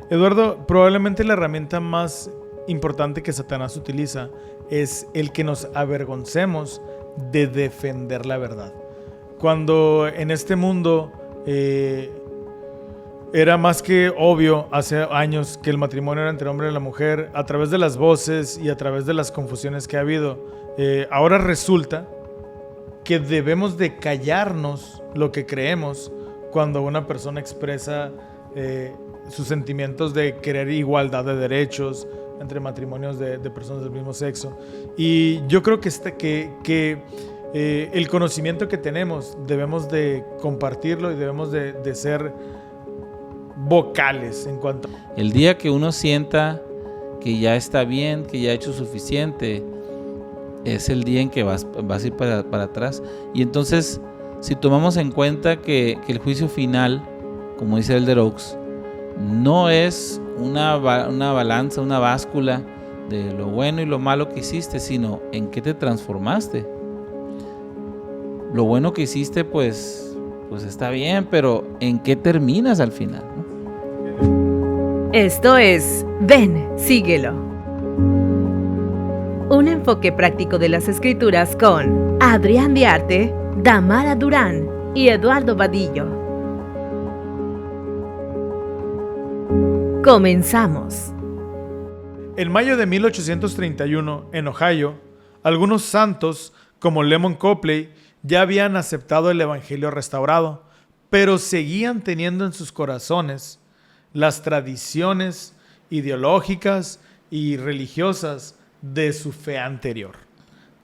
Eduardo, probablemente la herramienta más importante que Satanás utiliza es el que nos avergoncemos de defender la verdad. Cuando en este mundo era más que obvio hace años que el matrimonio era entre el hombre y la mujer, a través de las voces y a través de las confusiones que ha habido, ahora resulta que debemos de callarnos lo que creemos cuando una persona expresa sus sentimientos de querer igualdad de derechos entre matrimonios de personas del mismo sexo. Y yo creo que el conocimiento que tenemos debemos de compartirlo y debemos de ser vocales en cuanto... El día que uno sienta que ya está bien, que ya ha hecho suficiente, es el día en que vas a ir para atrás. Y entonces, si tomamos en cuenta que el juicio final, como dice Elder Oaks, no es una balanza, una báscula de lo bueno y lo malo que hiciste, sino en qué te transformaste. Lo bueno que hiciste, pues está bien, pero ¿en qué terminas al final, ¿no? Esto es Ven, síguelo. Un enfoque práctico de las Escrituras con Adrián Diarte, Damara Durán y Eduardo Vadillo. Comenzamos. En mayo de 1831, en Ohio, algunos santos, como Lemon Copley, ya habían aceptado el Evangelio restaurado, pero seguían teniendo en sus corazones las tradiciones ideológicas y religiosas de su fe anterior.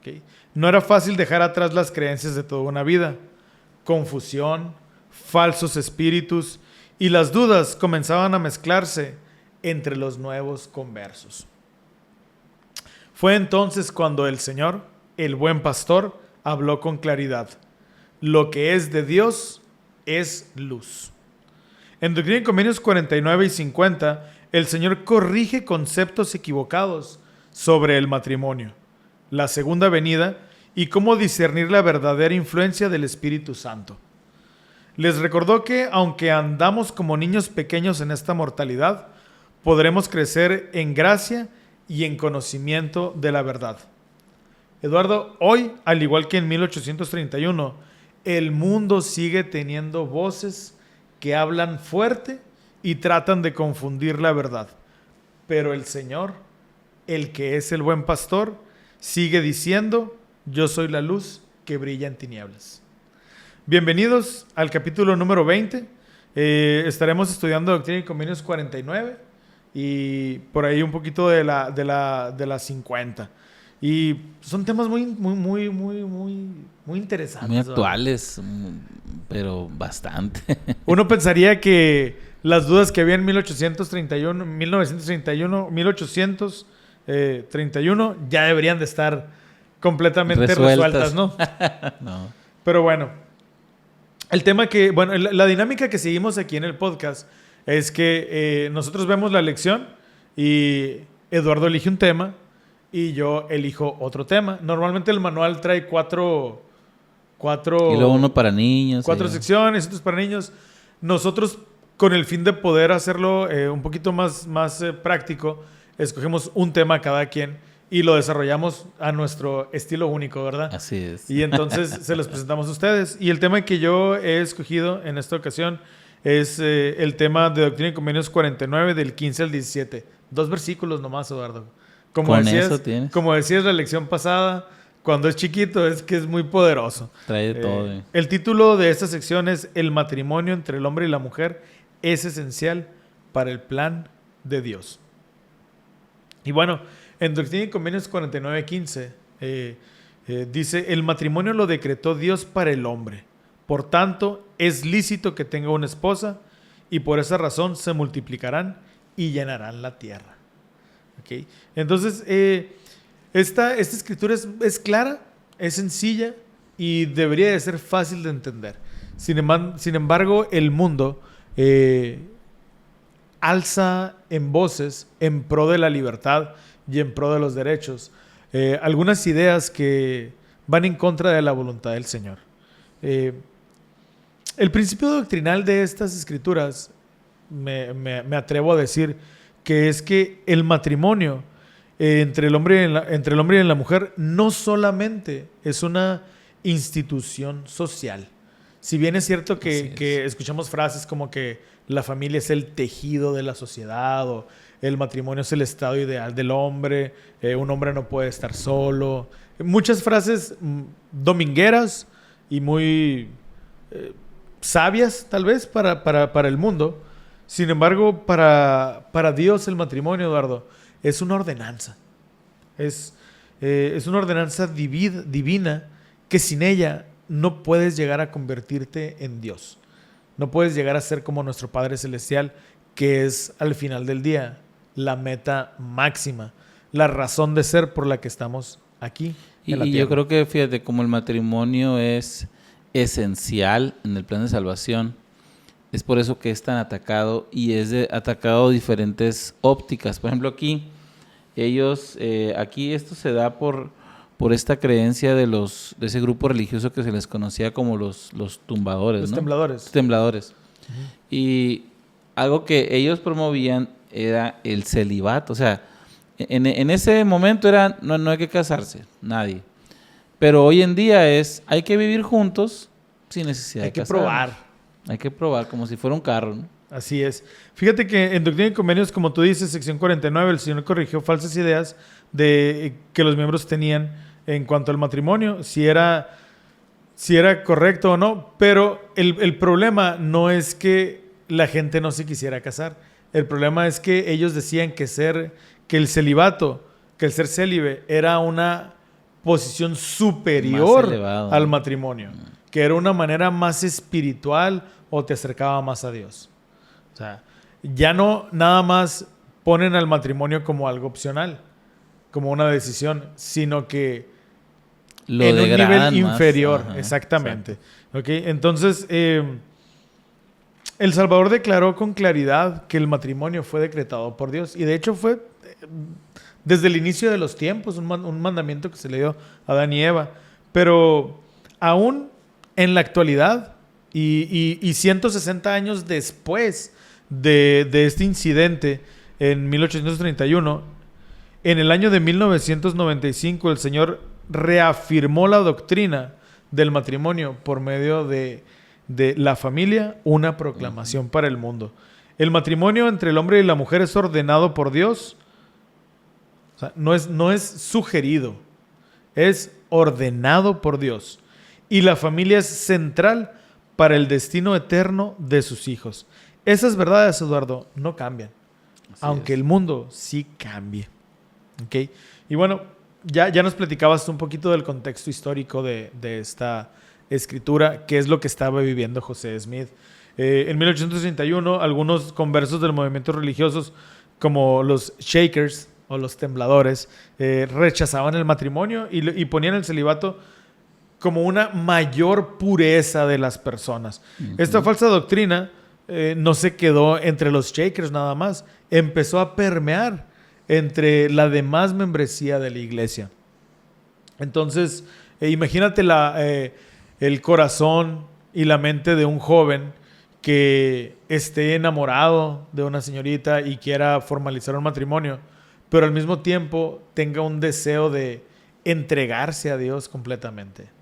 ¿Okay? No era fácil dejar atrás las creencias de toda una vida. Confusión, falsos espíritus y las dudas comenzaban a mezclarse entre los nuevos conversos. Fue entonces cuando el Señor, el buen pastor, habló con claridad. Lo que es de Dios es luz. En Doctrina y Convenios 49 y 50, el Señor corrige conceptos equivocados sobre el matrimonio, la segunda venida y cómo discernir la verdadera influencia del Espíritu Santo. Les recordó que, aunque andamos como niños pequeños en esta mortalidad, podremos crecer en gracia y en conocimiento de la verdad. Eduardo, hoy, al igual que en 1831, el mundo sigue teniendo voces que hablan fuerte y tratan de confundir la verdad. Pero el Señor, el que es el buen pastor, sigue diciendo: yo soy la luz que brilla en tinieblas. Bienvenidos al capítulo número 20. Estaremos estudiando Doctrina y Convenios 49 y por ahí un poquito de la 50. Y son temas muy interesantes. Muy actuales, pero bastante. Uno pensaría que las dudas que había en 1831 ya deberían de estar completamente resueltas, ¿no? No. Pero bueno, la dinámica que seguimos aquí en el podcast es que nosotros vemos la lección y Eduardo elige un tema y yo elijo otro tema. Normalmente el manual trae cuatro y luego uno para niños. Cuatro secciones, otros para niños. Nosotros, con el fin de poder hacerlo un poquito más práctico, escogemos un tema cada quien y lo desarrollamos a nuestro estilo único, ¿verdad? Así es. Y entonces se los presentamos a ustedes. Y el tema que yo he escogido en esta ocasión es el tema de Doctrina y Convenios 49, del 15 al 17. 2 versículos nomás, Eduardo. Como decías la lección pasada, cuando es chiquito es que es muy poderoso. Trae de todo. El título de esta sección es: El matrimonio entre el hombre y la mujer es esencial para el plan de Dios. Y bueno, en Doctrina y Convenios 49:15 dice: el matrimonio lo decretó Dios para el hombre. Por tanto, es lícito que tenga una esposa y por esa razón se multiplicarán y llenarán la tierra. ¿Okay? Entonces, esta escritura es clara, es sencilla y debería de ser fácil de entender. Sin embargo, el mundo alza en voces en pro de la libertad y en pro de los derechos algunas ideas que van en contra de la voluntad del Señor. El principio doctrinal de estas escrituras me atrevo a decir, que es que el matrimonio entre el hombre y la mujer no solamente es una institución social. Si bien es cierto que escuchamos frases como que la familia es el tejido de la sociedad o el matrimonio es el estado ideal del hombre, un hombre no puede estar solo. Muchas frases domingueras y muy sabias tal vez para el mundo. Sin embargo, para Dios el matrimonio, Eduardo, es una ordenanza. Es una ordenanza divina que sin ella no puedes llegar a convertirte en Dios. No puedes llegar a ser como nuestro Padre Celestial, que es al final del día la meta máxima, la razón de ser por la que estamos aquí. Y yo creo que, fíjate, como el matrimonio es esencial en el plan de salvación, es por eso que es tan atacado y atacado diferentes ópticas. Por ejemplo, aquí esto se da por esta creencia de ese grupo religioso que se les conocía como los tumbadores, los ¿no? tembladores. Tembladores. Uh-huh. Y algo que ellos promovían era el celibato. O sea, en ese momento no hay que casarse, nadie. Pero hoy en día hay que vivir juntos sin necesidad de casarnos. Hay que probar como si fuera un carro, ¿no? Así es. Fíjate que en Doctrina y Convenios, como tú dices, sección 49, el Señor corrigió falsas ideas que los miembros tenían en cuanto al matrimonio, si era correcto o no, pero el problema no es que la gente no se quisiera casar. El problema es que ellos decían que el celibato, que el ser célibe era una posición superior al matrimonio, que era una manera más espiritual o te acercaba más a Dios. O sea, ya no nada más ponen al matrimonio como algo opcional, como una decisión, sino que lo en un nivel más inferior. Ajá, exactamente. ¿Okay? Entonces, El Salvador declaró con claridad que el matrimonio fue decretado por Dios. Y de hecho fue desde el inicio de los tiempos un mandamiento que se le dio a Adán y Eva. Pero aún en la actualidad y 160 años después de este incidente en 1831, en el año de 1995 el Señor reafirmó la doctrina del matrimonio por medio de la familia, una proclamación para el mundo. El matrimonio entre el hombre y la mujer es ordenado por Dios. O sea, no es sugerido, es ordenado por Dios. Y la familia es central para el destino eterno de sus hijos. Esas verdades, Eduardo, no cambian. Aunque el mundo sí cambie. ¿Okay? Y bueno, ya nos platicabas un poquito del contexto histórico de esta escritura, qué es lo que estaba viviendo José Smith. En 1831, algunos conversos del movimiento religiosos, como los Shakers o los tembladores, rechazaban el matrimonio y ponían el celibato como una mayor pureza de las personas. Uh-huh. Esta falsa doctrina no se quedó entre los Shakers nada más, empezó a permear entre la demás membresía de la iglesia. Entonces, imagínate el corazón y la mente de un joven que esté enamorado de una señorita y quiera formalizar un matrimonio, pero al mismo tiempo tenga un deseo de entregarse a Dios completamente.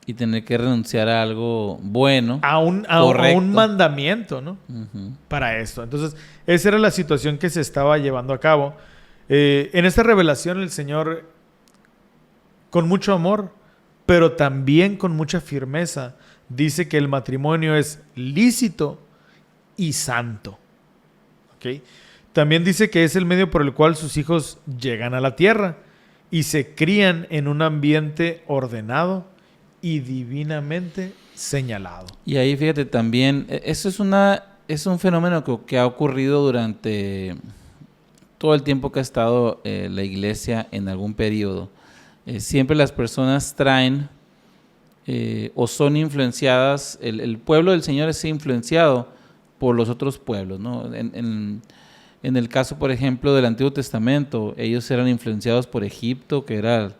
Y tener que renunciar a algo bueno. A un mandamiento, ¿no? Uh-huh. Para esto. Entonces, esa era la situación que se estaba llevando a cabo. En esta revelación, el Señor, con mucho amor, pero también con mucha firmeza, dice que el matrimonio es lícito y santo. ¿Okay? También dice que es el medio por el cual sus hijos llegan a la tierra y se crían en un ambiente ordenado y divinamente señalado. Y ahí fíjate también, eso es un fenómeno que ha ocurrido durante todo el tiempo que ha estado la iglesia en algún periodo. Siempre las personas traen o son influenciadas, el pueblo del Señor es influenciado por los otros pueblos, ¿no? En el caso, por ejemplo, del Antiguo Testamento, ellos eran influenciados por Egipto, que era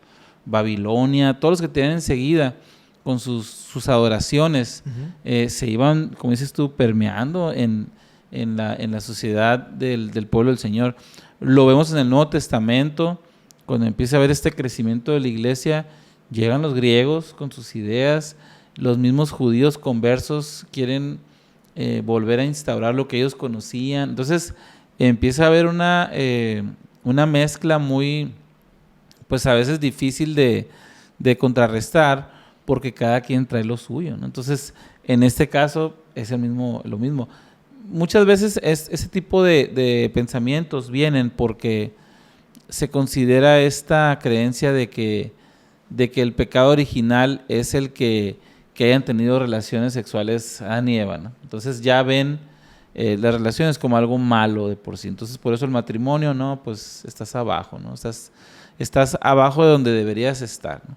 Babilonia, todos los que tenían enseguida con sus adoraciones, uh-huh. Se iban, como dices tú, permeando en en la sociedad del pueblo del Señor. Lo vemos en el Nuevo Testamento, cuando empieza a haber este crecimiento de la iglesia, llegan los griegos con sus ideas, los mismos judíos conversos quieren volver a instaurar lo que ellos conocían. Entonces empieza a haber una mezcla muy, pues a veces difícil de contrarrestar, porque cada quien trae lo suyo, ¿no? Entonces, en este caso es lo mismo. Muchas veces ese tipo de pensamientos vienen porque se considera esta creencia de que el pecado original es el que hayan tenido relaciones sexuales Adán y Eva, ¿no? Entonces ya ven las relaciones como algo malo de por sí. Entonces por eso el matrimonio, no, pues estás abajo, ¿no? Estás abajo de donde deberías estar, ¿no?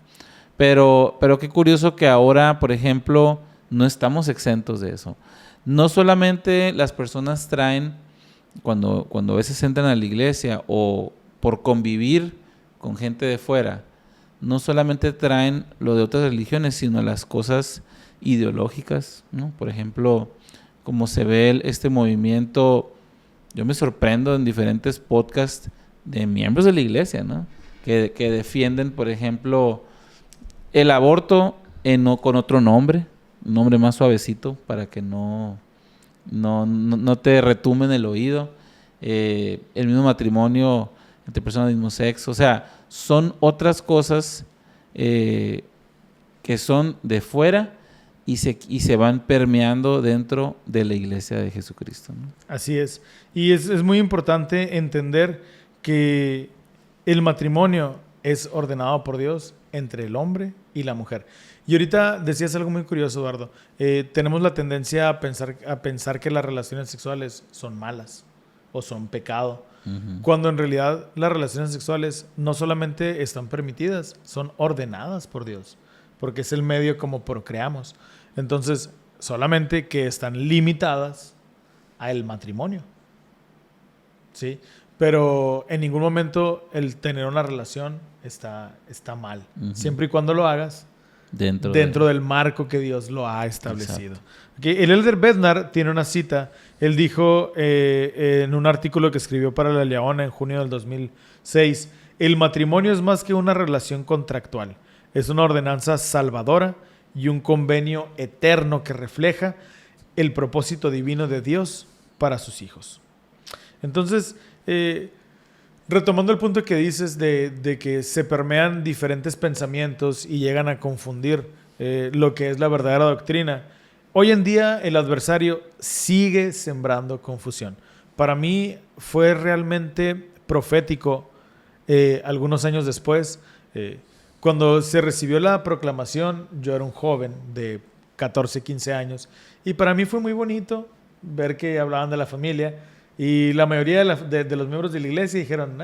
Pero qué curioso que ahora, por ejemplo, no estamos exentos de eso. No solamente las personas traen, cuando a veces entran a la iglesia o por convivir con gente de fuera, no solamente traen lo de otras religiones, sino las cosas ideológicas, ¿no? Por ejemplo, como se ve este movimiento, yo me sorprendo en diferentes podcasts de miembros de la iglesia, ¿no? Que defienden, por ejemplo, el aborto con otro nombre, un nombre más suavecito para que no te retumen el oído, el mismo matrimonio entre personas del mismo sexo, o sea, son otras cosas que son de fuera y se van permeando dentro de la iglesia de Jesucristo, ¿no? Así es. Y es muy importante entender que el matrimonio es ordenado por Dios entre el hombre y la mujer. Y ahorita decías algo muy curioso, Eduardo. Tenemos la tendencia a pensar que las relaciones sexuales son malas o son pecado. Uh-huh. Cuando en realidad las relaciones sexuales no solamente están permitidas, son ordenadas por Dios, porque es el medio como procreamos. Entonces, solamente que están limitadas al matrimonio, ¿sí? Pero en ningún momento el tener una relación está mal, uh-huh, siempre y cuando lo hagas dentro del marco que Dios lo ha establecido. Okay. El Elder Bednar tiene una cita. Él dijo en un artículo que escribió para La Leona en junio del 2006, el matrimonio es más que una relación contractual, es una ordenanza salvadora y un convenio eterno que refleja el propósito divino de Dios para sus hijos. Entonces, retomando el punto que dices de que se permean diferentes pensamientos y llegan a confundir lo que es la verdadera doctrina, hoy en día el adversario sigue sembrando confusión. Para mí fue realmente profético algunos años después, cuando se recibió la proclamación. Yo era un joven de 14, 15 años y para mí fue muy bonito ver que hablaban de la familia. Y la mayoría de los miembros de la iglesia dijeron,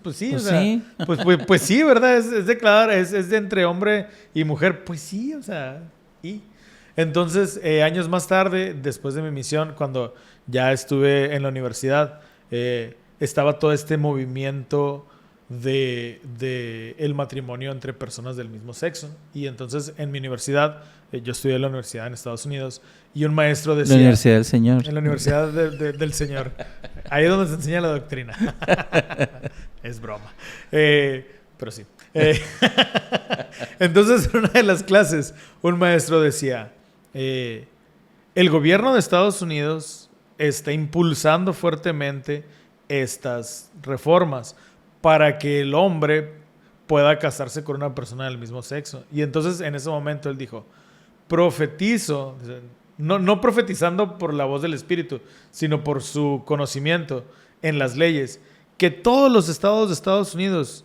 pues sí, pues o sea, sí. Pues sí, ¿verdad? Es declarar, es de entre hombre y mujer. Pues sí, o sea, y entonces, años más tarde, después de mi misión, cuando ya estuve en la universidad, estaba todo este movimiento de el matrimonio entre personas del mismo sexo. Y entonces, en mi universidad, yo estudié en la universidad en Estados Unidos, y un maestro decía... La Universidad del Señor. En la Universidad del Señor. Ahí es donde se enseña la doctrina. Es broma. Pero sí. Entonces, en una de las clases, un maestro decía, el gobierno de Estados Unidos está impulsando fuertemente estas reformas para que el hombre pueda casarse con una persona del mismo sexo. Y entonces, en ese momento, él dijo, profetizo... No profetizando por la voz del Espíritu, sino por su conocimiento en las leyes, que todos los estados de Estados Unidos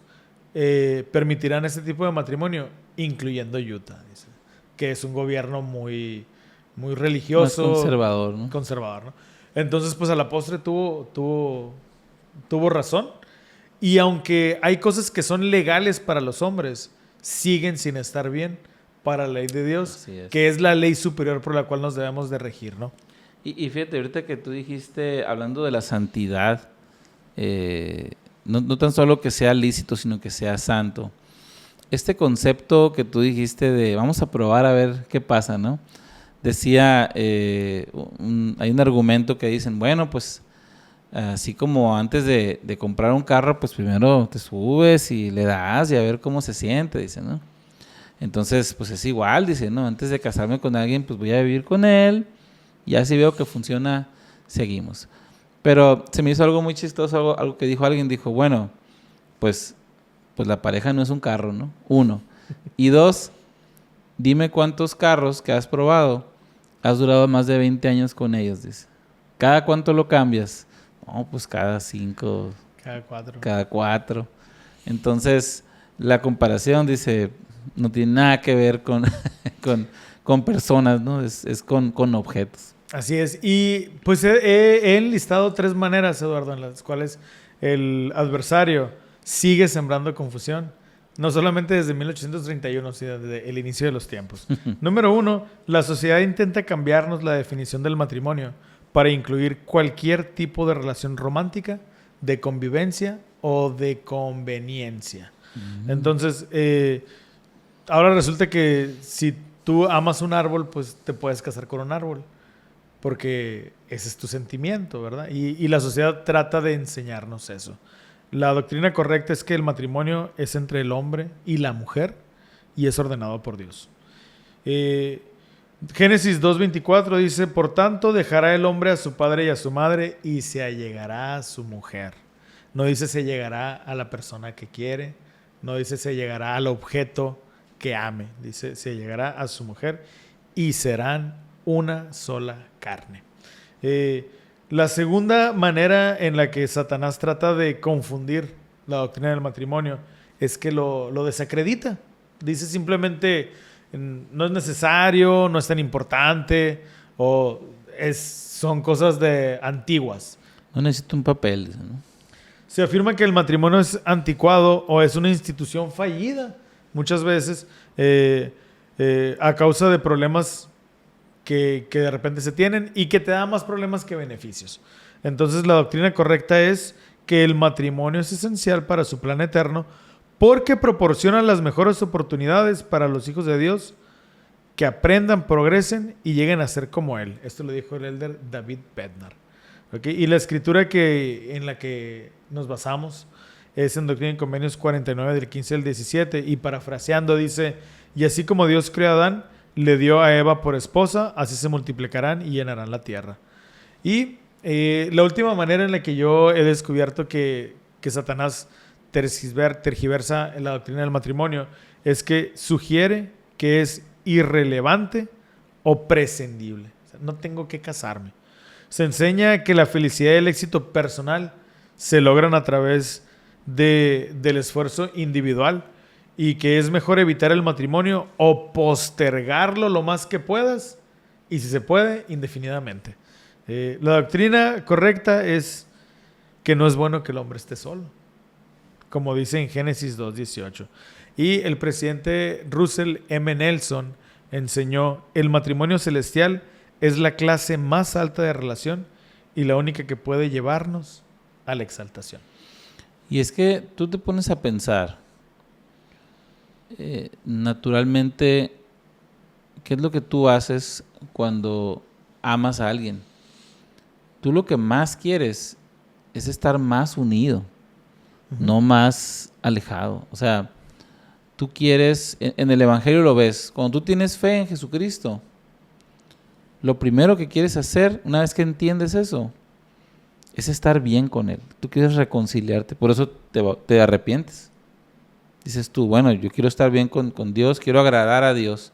permitirán este tipo de matrimonio, incluyendo Utah, dice, que es un gobierno muy, muy religioso. Más conservador, ¿no? Conservador, ¿no? Entonces, pues a la postre tuvo razón. Y aunque hay cosas que son legales para los hombres, siguen sin estar bien para la ley de Dios, que es la ley superior por la cual nos debemos de regir, ¿no? Y fíjate, ahorita que tú dijiste, hablando de la santidad, no tan solo que sea lícito, sino que sea santo. Este concepto que tú dijiste de vamos a probar a ver qué pasa, ¿no? decía, hay un argumento que dicen, bueno, pues así como antes de comprar un carro, pues primero te subes y le das y a ver cómo se siente, dice, ¿no? Entonces, pues es igual, dice, ¿no? Antes de casarme con alguien, pues voy a vivir con él, ya si veo que funciona, seguimos. Pero se me hizo algo muy chistoso, algo que dijo alguien, dijo, bueno, pues la pareja no es un carro, ¿no? 1. Y 2, dime cuántos carros que has probado has durado más de 20 años con ellos, dice. ¿Cada cuánto lo cambias? No, pues cada 5. Cada 4. Entonces, la comparación, dice, no tiene nada que ver con, con personas, ¿no? Es con objetos. Así es. Y pues he enlistado 3 maneras, Eduardo, en las cuales el adversario sigue sembrando confusión. No solamente desde 1831, sino desde el inicio de los tiempos. Número 1, la sociedad intenta cambiarnos la definición del matrimonio para incluir cualquier tipo de relación romántica, de convivencia o de conveniencia. Entonces, ahora resulta que si tú amas un árbol, pues te puedes casar con un árbol, porque ese es tu sentimiento, ¿verdad? Y la sociedad trata de enseñarnos eso. La doctrina correcta es que el matrimonio es entre el hombre y la mujer y es ordenado por Dios. Génesis 2:24 dice, por tanto dejará el hombre a su padre y a su madre y se allegará a su mujer. No dice se llegará a la persona que quiere, no dice se llegará al objeto que ame, dice se llegará a su mujer y serán una sola carne. La segunda manera en la que Satanás trata de confundir la doctrina del matrimonio es que lo desacredita. Dice simplemente no es necesario, no es tan importante o son cosas antiguas. No necesito un papel, ¿no? Se afirma que el matrimonio es anticuado o es una institución fallida muchas veces a causa de problemas que de repente se tienen y que te da más problemas que beneficios. Entonces la doctrina correcta es que el matrimonio es esencial para su plan eterno porque proporciona las mejores oportunidades para los hijos de Dios que aprendan, progresen y lleguen a ser como Él. Esto lo dijo el elder David Bednar. ¿Okay? Y la escritura en la que nos basamos es en Doctrina y Convenios 49 del 15 al 17 y parafraseando dice, y así como Dios creó a Adán, le dio a Eva por esposa, así se multiplicarán y llenarán la tierra. Y la última manera en la que yo he descubierto que Satanás tergiversa la doctrina del matrimonio es que sugiere que es irrelevante o prescindible. O sea, no tengo que casarme. Se enseña que la felicidad y el éxito personal se logran a través del esfuerzo individual y que es mejor evitar el matrimonio o postergarlo lo más que puedas y si se puede, indefinidamente. La doctrina correcta es que no es bueno que el hombre esté solo, como dice en Génesis 2:18. Y el presidente Russell M. Nelson enseñó, el matrimonio celestial es la clase más alta de relación y la única que puede llevarnos a la exaltación. Y es que tú te pones a pensar, naturalmente, ¿qué es lo que tú haces cuando amas a alguien? Tú lo que más quieres es estar más unido, no más alejado. O sea, tú quieres, en el Evangelio lo ves, cuando tú tienes fe en Jesucristo, lo primero que quieres hacer, una vez que entiendes eso, es estar bien con Él. Tú quieres reconciliarte, por eso te arrepientes. Dices tú, bueno, yo quiero estar bien con Dios, quiero agradar a Dios.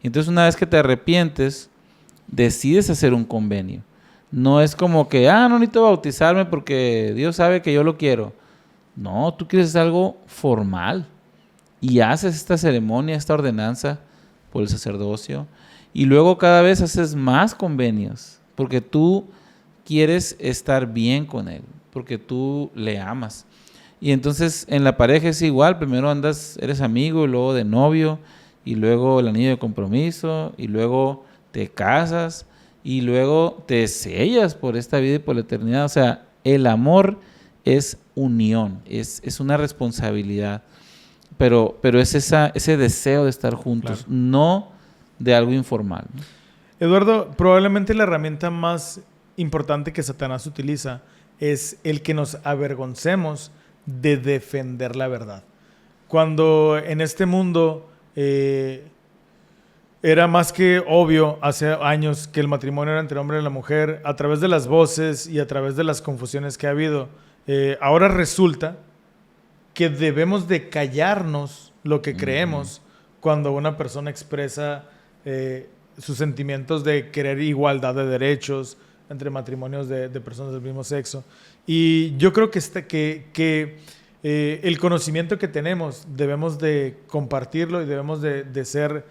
Y entonces una vez que te arrepientes, decides hacer un convenio. No es como que, no necesito bautizarme porque Dios sabe que yo lo quiero. No, tú quieres algo formal. Y haces esta ceremonia, esta ordenanza por el sacerdocio. Y luego cada vez haces más convenios. Porque tú quieres estar bien con Él. Porque tú le amas. Y entonces en la pareja es igual, primero eres amigo, y luego de novio, y luego el anillo de compromiso, y luego te casas, y luego te sellas por esta vida y por la eternidad. O sea, el amor es unión, es una responsabilidad, pero es ese deseo de estar juntos, claro, no de algo informal, ¿no? Eduardo, probablemente la herramienta más importante que Satanás utiliza es el que nos avergoncemos de defender la verdad. Cuando en este mundo era más que obvio hace años que el matrimonio era entre el hombre y la mujer, a través de las voces y a través de las confusiones que ha habido, ahora resulta que debemos de callarnos lo que creemos cuando una persona expresa sus sentimientos de querer igualdad de derechos entre matrimonios de personas del mismo sexo. Y yo creo que el conocimiento que tenemos debemos de compartirlo y debemos de ser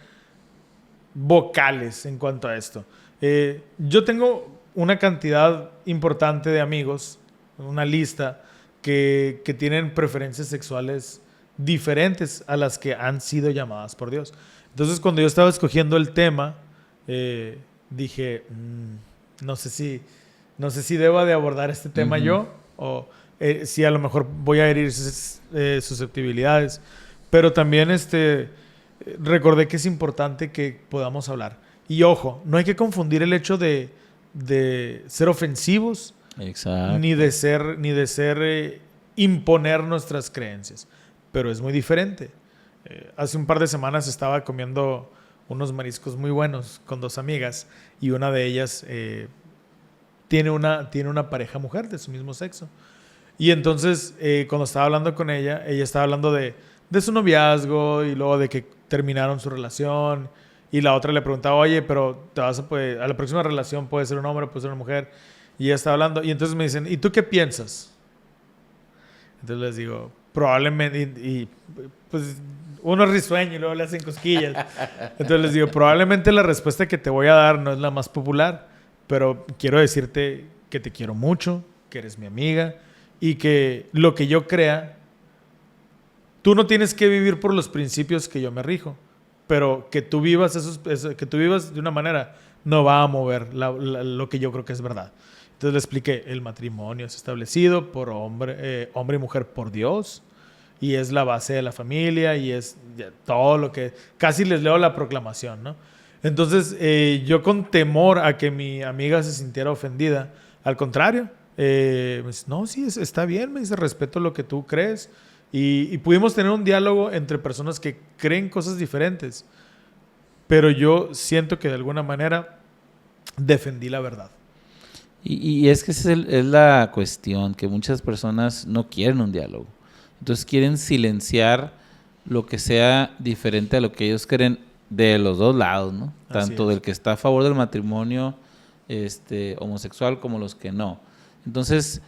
vocales en cuanto a esto. Yo tengo una cantidad importante de amigos, una lista, que tienen preferencias sexuales diferentes a las que han sido llamadas por Dios. Entonces, cuando yo estaba escogiendo el tema, dije, no sé si debo de abordar este tema yo, o si a lo mejor voy a herir susceptibilidades. Pero también recordé que es importante que podamos hablar. Y ojo, no hay que confundir el hecho de ser ofensivos. Exacto. Ni de ser imponer nuestras creencias. Pero es muy diferente. Hace un par de semanas estaba comiendo unos mariscos muy buenos con 2 amigas y una de ellas tiene una pareja mujer de su mismo sexo. Y entonces, cuando estaba hablando con ella estaba hablando de su noviazgo y luego de que terminaron su relación. Y la otra le preguntaba, oye, pero a la próxima relación puede ser un hombre, puede ser una mujer. Y ella está hablando. Y entonces me dicen, ¿y tú qué piensas? Entonces les digo, probablemente... Y pues uno risueño y luego le hacen cosquillas. Entonces les digo, probablemente la respuesta que te voy a dar no es la más popular, pero quiero decirte que te quiero mucho, que eres mi amiga y que lo que yo crea, tú no tienes que vivir por los principios que yo me rijo, pero que tú vivas que tú vivas de una manera no va a mover lo que yo creo que es verdad. Entonces le expliqué, el matrimonio es establecido por hombre y mujer por Dios y es la base de la familia y es todo lo que... Casi les leo la proclamación, ¿no? Entonces yo con temor a que mi amiga se sintiera ofendida, al contrario, me dice, no, sí, está bien, me dice, respeto lo que tú crees y pudimos tener un diálogo entre personas que creen cosas diferentes, pero yo siento que de alguna manera defendí la verdad. Y es que esa es la cuestión, que muchas personas no quieren un diálogo. Entonces quieren silenciar lo que sea diferente a lo que ellos creen de los dos lados, ¿no? Tanto del que está a favor del matrimonio homosexual como los que no. Entonces,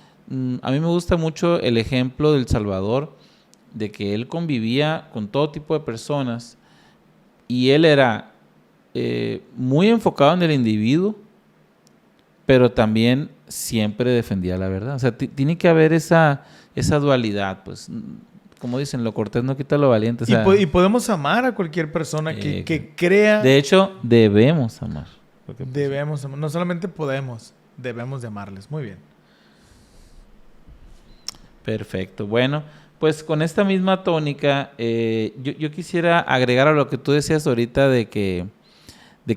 a mí me gusta mucho el ejemplo del Salvador, de que él convivía con todo tipo de personas y él era muy enfocado en el individuo, pero también siempre defendía la verdad. O sea, tiene que haber esa dualidad, pues, como dicen, lo cortés no quita lo valiente. O sea, y podemos amar a cualquier persona que crea... De hecho, debemos amar. Debemos amar. No solamente podemos, debemos de amarles. Muy bien. Perfecto. Bueno, pues con esta misma tónica, yo quisiera agregar a lo que tú decías ahorita de que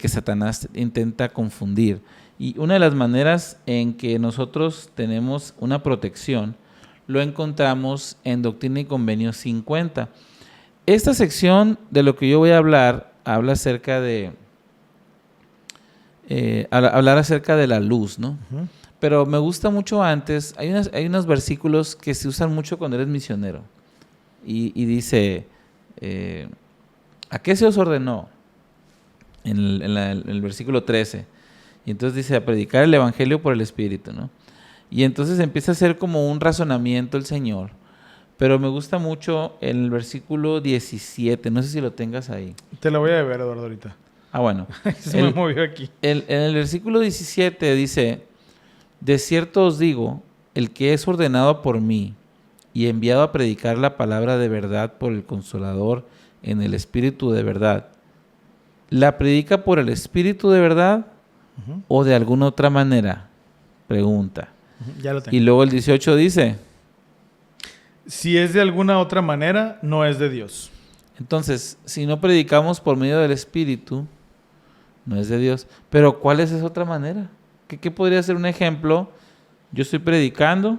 Satanás intenta confundir. Y una de las maneras en que nosotros tenemos una protección lo encontramos en Doctrina y Convenio 50. Esta sección de lo que yo voy a hablar habla acerca de hablar acerca de la luz, ¿no? Uh-huh. Pero me gusta mucho antes, hay unos versículos que se usan mucho cuando eres misionero. Y dice, ¿a qué se os ordenó? En el versículo 13. Y entonces dice, a predicar el evangelio por el Espíritu, ¿no? Y entonces empieza a ser como un razonamiento el Señor. Pero me gusta mucho el versículo 17, no sé si lo tengas ahí. Te lo voy a ver, Eduardo, ahorita. Ah, bueno. Se me movió aquí. En el versículo 17 dice, de cierto os digo, el que es ordenado por mí y enviado a predicar la palabra de verdad por el Consolador en el Espíritu de verdad, ¿la predica por el Espíritu de verdad uh-huh. o de alguna otra manera? Pregunta. Uh-huh. Ya lo tengo. Y luego el 18 dice, si es de alguna otra manera, no es de Dios. Entonces, si no predicamos por medio del Espíritu, no es de Dios. Pero ¿cuál es esa otra manera? ¿Qué podría ser un ejemplo? Yo estoy predicando,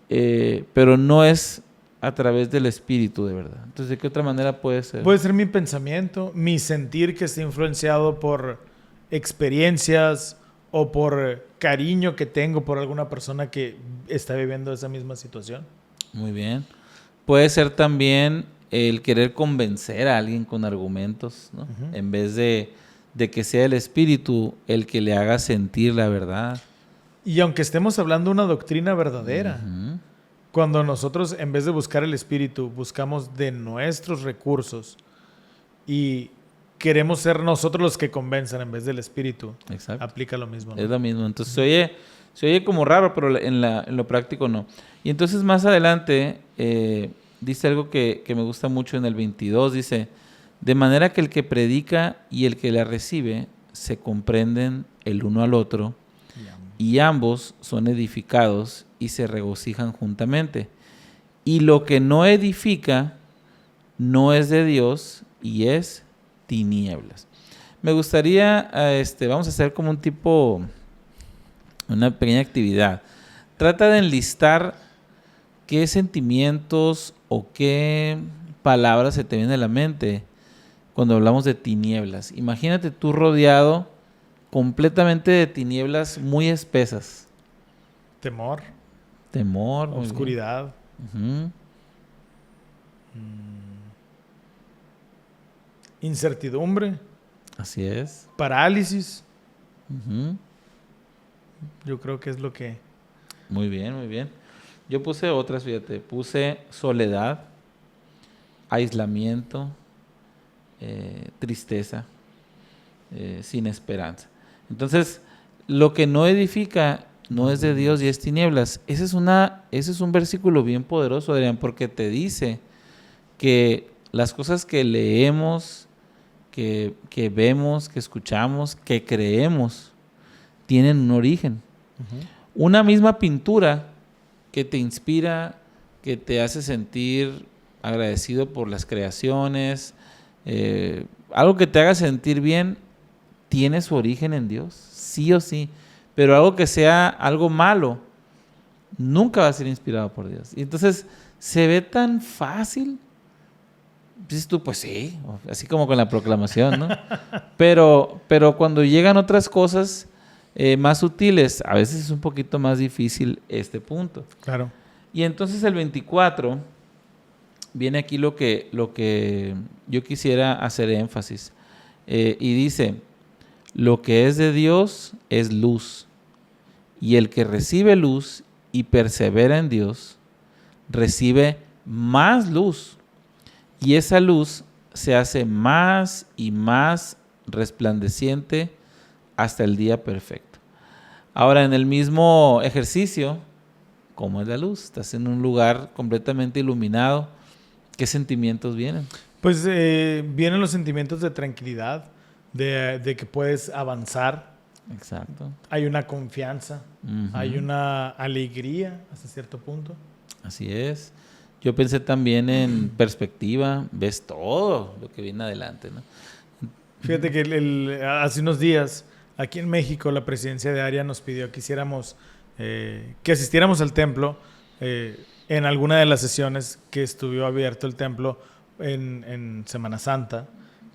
pero no es a través del Espíritu de verdad. Entonces, ¿de qué otra manera puede ser? Puede ser mi pensamiento, mi sentir que está influenciado por experiencias o por cariño que tengo por alguna persona que está viviendo esa misma situación. Muy bien. Puede ser también el querer convencer a alguien con argumentos, ¿no? Ujú. En vez de que sea el Espíritu el que le haga sentir la verdad. Y aunque estemos hablando de una doctrina verdadera, Ujú. cuando nosotros, en vez de buscar el Espíritu, buscamos de nuestros recursos y queremos ser nosotros los que convenzan en vez del Espíritu, Exacto. aplica lo mismo, ¿no? Es lo mismo. Entonces se oye como raro, pero en lo práctico no. Y entonces más adelante dice algo que me gusta mucho en el 22. Dice, de manera que el que predica y el que la recibe se comprenden el uno al otro y ambos son edificados y se regocijan juntamente. Y lo que no edifica no es de Dios y es tinieblas. Me gustaría, vamos a hacer como un tipo, una pequeña actividad. Trata de enlistar qué sentimientos o qué palabras se te vienen a la mente cuando hablamos de tinieblas. Imagínate tú rodeado completamente de tinieblas muy espesas. Temor, Temor, muy bien. oscuridad, Ujú. incertidumbre, Así es. parálisis. Ujú. Yo creo que es lo que... Muy bien, muy bien. Yo puse otras, fíjate. Puse soledad, aislamiento, tristeza, sin esperanza. Entonces, lo que no edifica no es de Dios y es tinieblas. Ese es un versículo bien poderoso, Adrián, porque te dice que las cosas que leemos, que vemos, que escuchamos, que creemos, tienen un origen. Una misma pintura que te inspira, que te hace sentir agradecido por las creaciones, algo que te haga sentir bien, tiene su origen en Dios, sí o sí. Pero algo que sea algo malo, nunca va a ser inspirado por Dios. Y entonces se ve tan fácil. Dices tú, pues sí, así como con la proclamación, ¿no? Pero cuando llegan otras cosas más sutiles, a veces es un poquito más difícil este punto. Claro. Y entonces el 24 viene aquí lo que yo quisiera hacer énfasis. Y dice, lo que es de Dios es luz, y el que recibe luz y persevera en Dios, recibe más luz, y esa luz se hace más y más resplandeciente hasta el día perfecto. Ahora, en el mismo ejercicio, ¿cómo es la luz? Estás en un lugar completamente iluminado. ¿Qué sentimientos vienen? Pues vienen los sentimientos de tranquilidad, de que puedes avanzar. Exacto. Hay una confianza, Ujú. hay una alegría hasta cierto punto. Así es. Yo pensé también en perspectiva. Ves todo lo que viene adelante, ¿no? Fíjate que hace unos días, aquí en México, la presidencia de área nos pidió que hiciéramos, que asistiéramos al templo en alguna de las sesiones que estuvo abierto el templo en Semana Santa,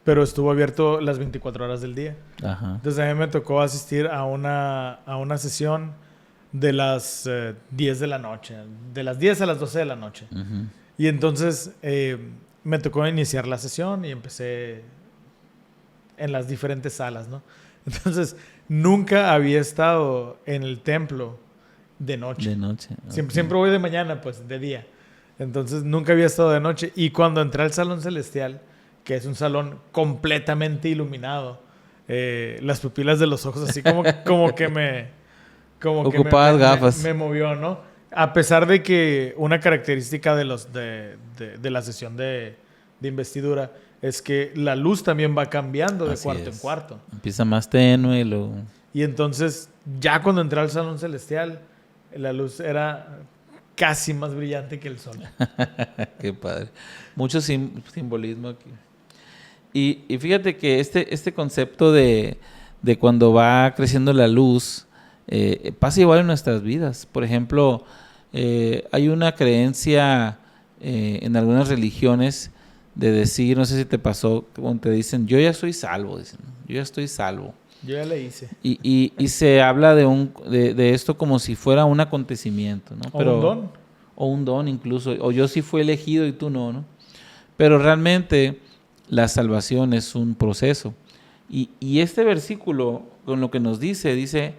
pero estuvo abierto las 24 horas del día. Ajá. Entonces a mí me tocó asistir a una sesión de las 10 de la noche, de las 10 a las 12 de la noche. Ujú. Y entonces me tocó iniciar la sesión y empecé en las diferentes salas, ¿no? Entonces nunca había estado en el templo de noche. De noche. Siempre voy de mañana, pues, de día. Entonces nunca había estado de noche. Y cuando entré al salón celestial, que es un salón completamente iluminado, las pupilas de los ojos así como que me... Ocupabas gafas. Me movió, ¿no? A pesar de que una característica de la sesión de investidura es que la luz también va cambiando de Así cuarto en es. cuarto. Empieza más tenue y luego... Y entonces, ya cuando entré al salón celestial, la luz era casi más brillante que el sol. Qué padre. Mucho simbolismo aquí. Y fíjate que este concepto de cuando va creciendo la luz pasa igual en nuestras vidas. Por ejemplo, hay una creencia en algunas religiones de decir, no sé si te pasó, cuando te dicen, yo ya soy salvo, dicen, yo ya estoy salvo. Yo ya le hice. Y se habla de esto como si fuera un acontecimiento, ¿no? O un don. O un don incluso, o yo sí fui elegido y tú no, ¿no? Pero realmente la salvación es un proceso. Y este versículo, con lo que nos dice,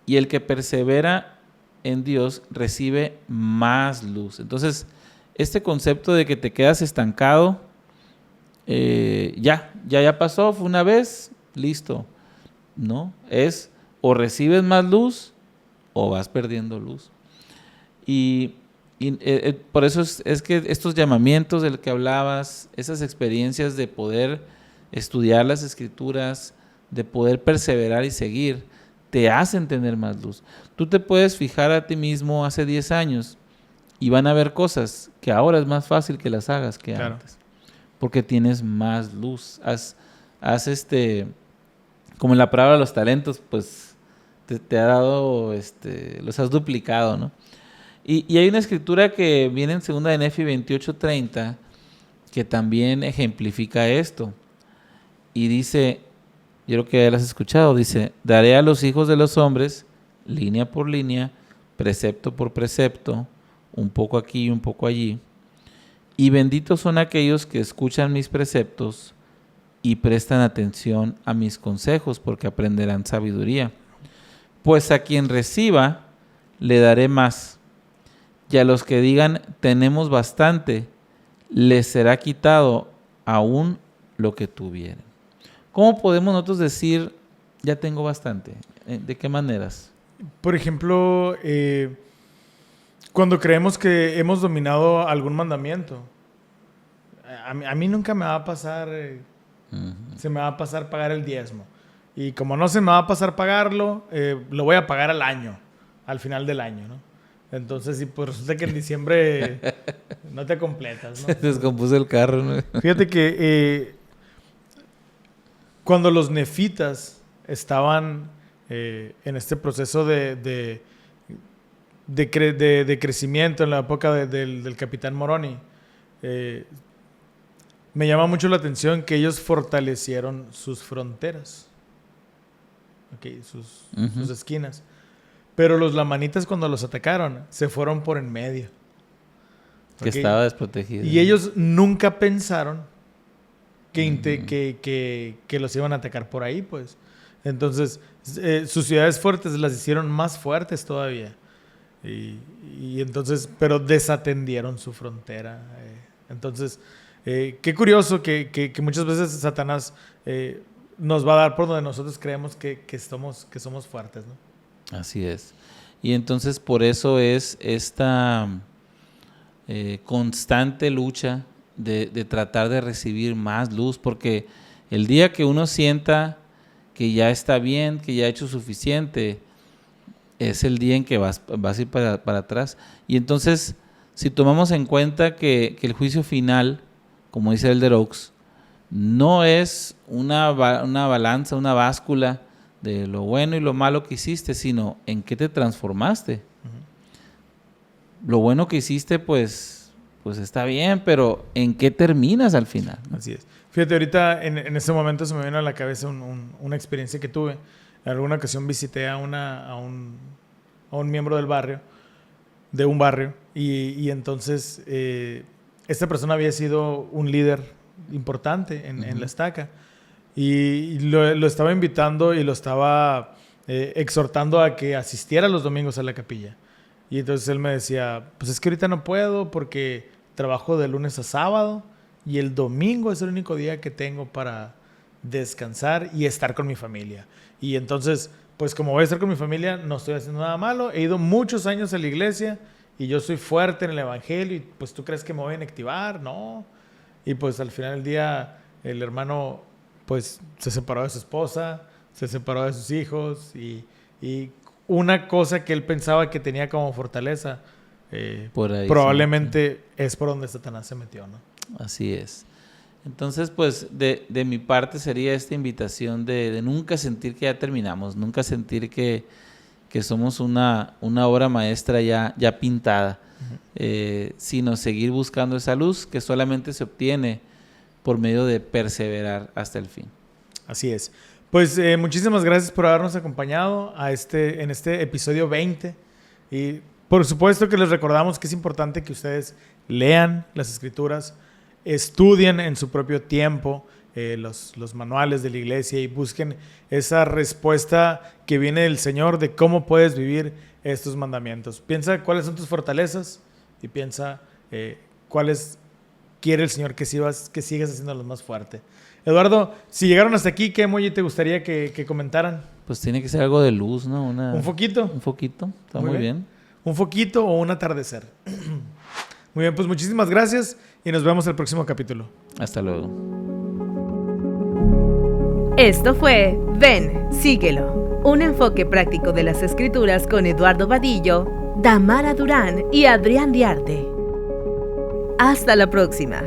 y el que persevera en Dios recibe más luz. Entonces, este concepto de que te quedas estancado, ya pasó, fue una vez, listo. No, es o recibes más luz o vas perdiendo luz. Y por eso es que estos llamamientos del que hablabas, esas experiencias de poder estudiar las escrituras, de poder perseverar y seguir, te hacen tener más luz. Tú te puedes fijar a ti mismo hace 10 años y van a haber cosas que ahora es más fácil que las hagas que antes. Porque tienes más luz. Como en la palabra de los talentos, pues te ha dado, los has duplicado, ¿no? Y hay una escritura que viene en 2 de Nefi 28:30 que también ejemplifica esto. Y dice, yo creo que ya lo has escuchado, dice, daré a los hijos de los hombres, línea por línea, precepto por precepto, un poco aquí y un poco allí. Y benditos son aquellos que escuchan mis preceptos y prestan atención a mis consejos, porque aprenderán sabiduría. Pues a quien reciba, le daré más. Y a los que digan, tenemos bastante, les será quitado aún lo que tuvieren. ¿Cómo podemos nosotros decir, ya tengo bastante? ¿De qué maneras? Por ejemplo, cuando creemos que hemos dominado algún mandamiento. A mí nunca me va a pasar, se me va a pasar pagar el diezmo. Y como no se me va a pasar pagarlo, lo voy a pagar al año, al final del año, ¿no? Entonces, sí, pues resulta que en diciembre no te completas, ¿no? Se descompuso el carro, ¿no? Fíjate que cuando los nefitas estaban en este proceso de crecimiento en la época del capitán Moroni, me llama mucho la atención que ellos fortalecieron sus fronteras, sus esquinas. Pero los lamanitas, cuando los atacaron, se fueron por en medio. Que estaba desprotegido. Y ellos nunca pensaron que los iban a atacar por ahí, pues. Entonces, sus ciudades fuertes las hicieron más fuertes todavía. Y entonces, pero desatendieron su frontera. Entonces, qué curioso que muchas veces Satanás nos va a dar por donde nosotros creemos que somos fuertes, ¿no? Así es. Y entonces por eso es esta constante lucha de tratar de recibir más luz, porque el día que uno sienta que ya está bien, que ya ha hecho suficiente, es el día en que vas a ir para atrás. Y entonces, si tomamos en cuenta que el juicio final, como dice Elder Oaks, no es una balanza, una báscula de lo bueno y lo malo que hiciste, sino en qué te transformaste. Uh-huh. Lo bueno que hiciste, pues está bien, pero ¿en qué terminas al final? Así es. Fíjate, ahorita en ese momento se me vino a la cabeza una experiencia que tuve. En alguna ocasión visité a un miembro del barrio, de un barrio, y entonces esta persona había sido un líder importante en la estaca. Y lo estaba invitando y lo estaba exhortando a que asistiera los domingos a la capilla. Y entonces él me decía, pues es que ahorita no puedo porque trabajo de lunes a sábado y el domingo es el único día que tengo para descansar y estar con mi familia. Y entonces, pues como voy a estar con mi familia, no estoy haciendo nada malo. He ido muchos años a la iglesia y yo soy fuerte en el evangelio y pues tú crees que me voy a inactivar, no. Y pues al final del día el hermano pues se separó de su esposa, se separó de sus hijos y una cosa que él pensaba que tenía como fortaleza por ahí, probablemente sí, es por donde Satanás se metió, ¿no? Así es. Entonces, pues, de mi parte sería esta invitación de nunca sentir que ya terminamos, nunca sentir que somos una obra maestra ya pintada, sino seguir buscando esa luz que solamente se obtiene por medio de perseverar hasta el fin. Así es. Pues muchísimas gracias por habernos acompañado en este episodio 20. Y por supuesto que les recordamos que es importante que ustedes lean las Escrituras, estudien en su propio tiempo los manuales de la iglesia y busquen esa respuesta que viene del Señor de cómo puedes vivir estos mandamientos. Piensa cuáles son tus fortalezas y piensa cuáles quiere el Señor que sigas haciendo los más fuerte. Eduardo, si llegaron hasta aquí, ¿qué emoji te gustaría que comentaran? Pues tiene que ser algo de luz, ¿no? ¿Un foquito? Un foquito, está muy bien. Un foquito o un atardecer. Muy bien, pues muchísimas gracias y nos vemos el próximo capítulo. Hasta luego. Esto fue Ven, síguelo. Un enfoque práctico de las Escrituras con Eduardo Vadillo, Damara Durán y Adrián Diarte. Hasta la próxima.